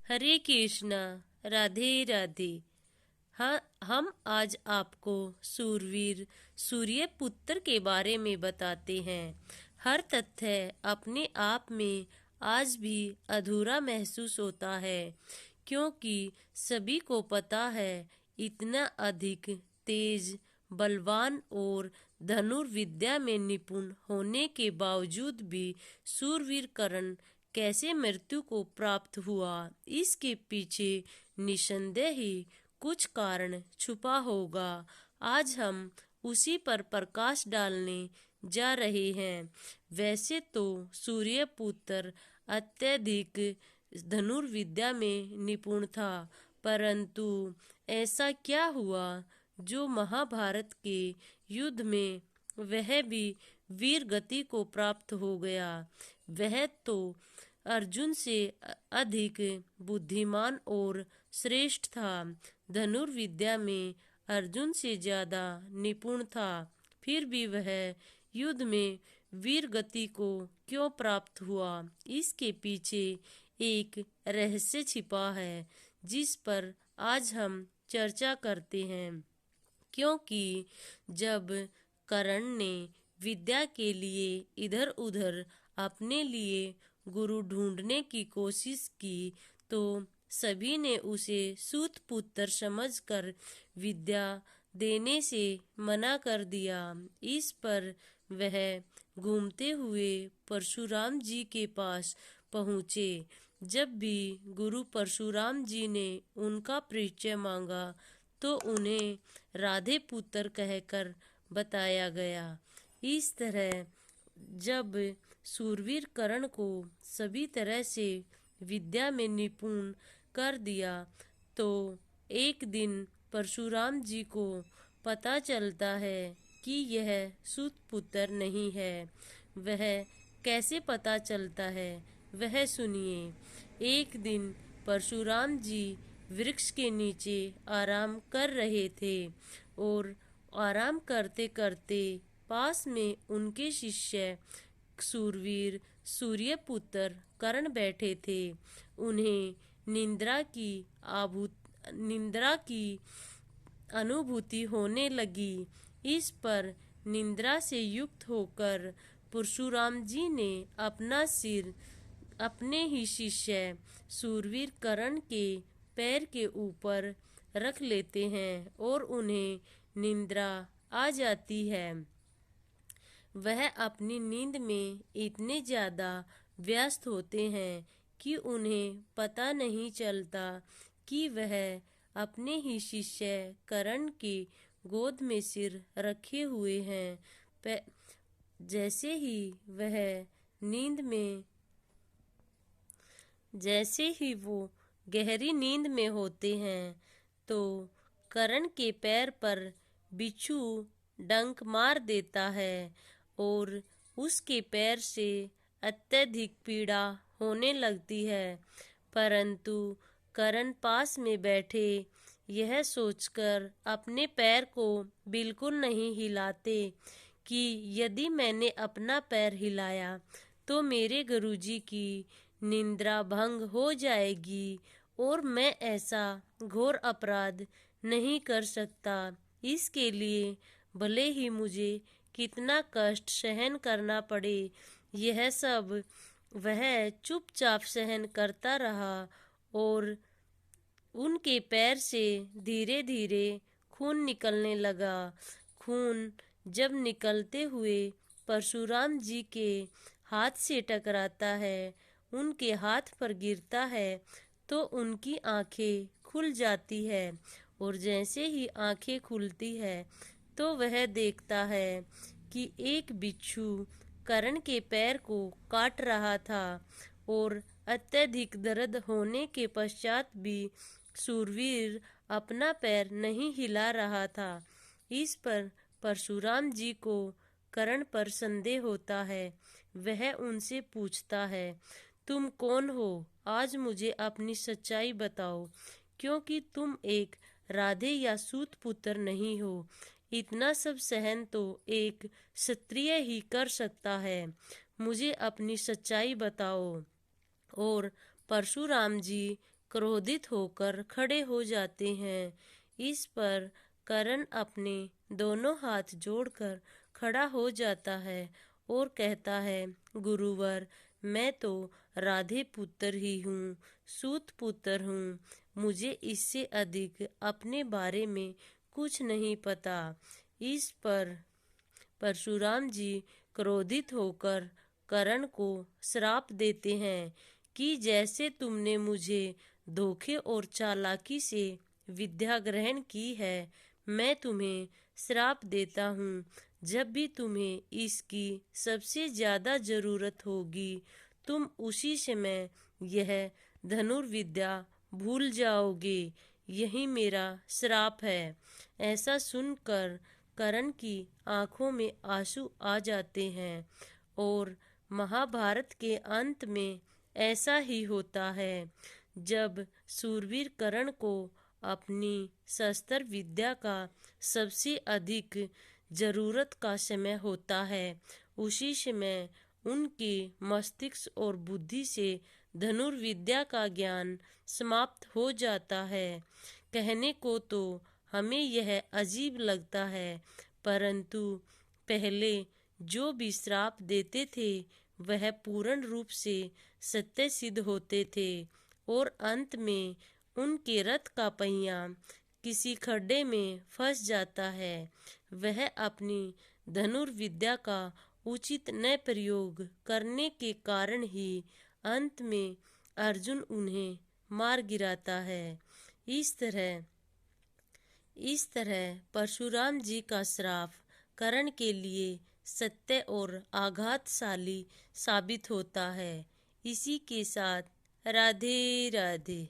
हरे कृष्णा। राधे राधे। हाँ, हम आज आपको सूरवीर सूर्यपुत्र के बारे में बताते हैं। हर तथ्य अपने आप में आज भी अधूरा महसूस होता है, क्योंकि सभी को पता है इतना अधिक तेज, बलवान और धनुर्विद्या में निपुण होने के बावजूद भी सूरवीर कर्ण कैसे मृत्यु को प्राप्त हुआ, इसके पीछे निसंदेह ही कुछ कारण छुपा होगा। आज हम उसी पर प्रकाश डालने जा रहे हैं। वैसे तो सूर्यपुत्र अत्यधिक धनुर्विद्या में निपुण था, परंतु ऐसा क्या हुआ जो महाभारत के युद्ध में वह भी वीर गति को प्राप्त हो गया। वह तो अर्जुन से अधिक बुद्धिमान और श्रेष्ठ था। धनुर्विद्या में अर्जुन से ज्यादा निपुण था, फिर भी वह युद्ध में वीर गति को क्यों प्राप्त हुआ, इसके पीछे एक रहस्य छिपा है, जिस पर आज हम चर्चा करते हैं। क्योंकि जब कर्ण ने विद्या के लिए इधर उधर अपने लिए गुरु ढूंढने की कोशिश की, तो सभी ने उसे सूत पुत्र समझकर विद्या देने से मना कर दिया। इस पर वह घूमते हुए परशुराम जी के पास पहुँचे। जब भी गुरु परशुराम जी ने उनका परिचय मांगा, तो उन्हें राधे पुत्र कहकर बताया गया। इस तरह जब सूरवीर कर्ण को सभी तरह से विद्या में निपुण कर दिया, तो एक दिन परशुराम जी को पता चलता है कि यह सूत पुत्र नहीं है। वह कैसे पता चलता है, वह सुनिए। एक दिन परशुराम जी वृक्ष के नीचे आराम कर रहे थे, और आराम करते करते पास में उनके शिष्य सूरवीर सूर्यपुत्र कर्ण बैठे थे। उन्हें निंद्रा की अनुभूति होने लगी। इस पर निंद्रा से युक्त होकर परशुराम जी ने अपना सिर अपने ही शिष्य सूरवीर कर्ण के पैर के ऊपर रख लेते हैं और उन्हें निंद्रा आ जाती है। वह अपनी नींद में इतने ज़्यादा व्यस्त होते हैं कि उन्हें पता नहीं चलता कि वह अपने ही शिष्य कर्ण की गोद में सिर रखे हुए हैं। जैसे ही वह नींद में जैसे ही वो गहरी नींद में होते हैं, तो कर्ण के पैर पर बिच्छू डंक मार देता है और उसके पैर से अत्यधिक पीड़ा होने लगती है। परंतु कर्ण पास में बैठे यह सोचकर अपने पैर को बिल्कुल नहीं हिलाते कि यदि मैंने अपना पैर हिलाया तो मेरे गुरुजी की निंद्रा भंग हो जाएगी और मैं ऐसा घोर अपराध नहीं कर सकता। इसके लिए भले ही मुझे कितना कष्ट सहन करना पड़े, यह सब वह चुपचाप सहन करता रहा। और उनके पैर से धीरे धीरे खून निकलने लगा। खून जब निकलते हुए परशुराम जी के हाथ से टकराता है, उनके हाथ पर गिरता है, तो उनकी आंखें खुल जाती है। और जैसे ही आंखें खुलती है, तो वह देखता है कि एक बिच्छू कर्ण के पैर को काट रहा था। और अत्यधिक दर्द होने के पश्चात भी सूरवीर अपना पैर नहीं हिला रहा था। इस पर परशुराम जी को कर्ण पर संदेह होता है। वह उनसे पूछता है, तुम कौन हो? आज मुझे अपनी सच्चाई बताओ, क्योंकि तुम एक राधे या सूत पुत्र नहीं हो। इतना सब सहन तो एक क्षत्रिय ही कर सकता है। मुझे अपनी सच्चाई बताओ। और परशुराम जी क्रोधित होकर खड़े हो जाते हैं। इस पर कर्ण अपने दोनों हाथ जोड़कर खड़ा हो जाता है और कहता है, गुरुवर, मैं तो राधे पुत्र ही हूँ, सूत पुत्र हूँ। मुझे इससे अधिक अपने बारे में कुछ नहीं पता। इस पर परशुराम जी क्रोधित होकर कर्ण को श्राप देते हैं कि जैसे तुमने मुझे धोखे और चालाकी से विद्या ग्रहण की है, मैं तुम्हें श्राप देता हूँ। जब भी तुम्हें इसकी सबसे ज्यादा जरूरत होगी, तुम उसी समय यह धनुर्विद्या भूल जाओगे। यही मेरा श्राप है। ऐसा सुनकर कर्ण की आंखों में आंसू आ जाते हैं और महाभारत के अंत में ऐसा ही होता है। जब सूरवीर कर्ण को अपनी शस्त्र विद्या का सबसे अधिक जरूरत का समय होता है, उसी समय उनके मस्तिष्क और बुद्धि से धनुर्विद्या का ज्ञान समाप्त हो जाता है। कहने को तो हमें यह अजीब लगता है, परंतु पहले जो भी श्राप देते थे वह पूर्ण रूप से सत्य सिद्ध होते थे और अंत में उनके रथ का पहिया किसी खड्डे में फंस जाता है। वह अपनी धनुर्विद्या का उचित न प्रयोग करने के कारण ही अंत में अर्जुन उन्हें मार गिराता है। इस तरह परशुराम जी का श्राप कर्ण के लिए सत्य और आघातशाली साबित होता है। इसी के साथ राधे राधे।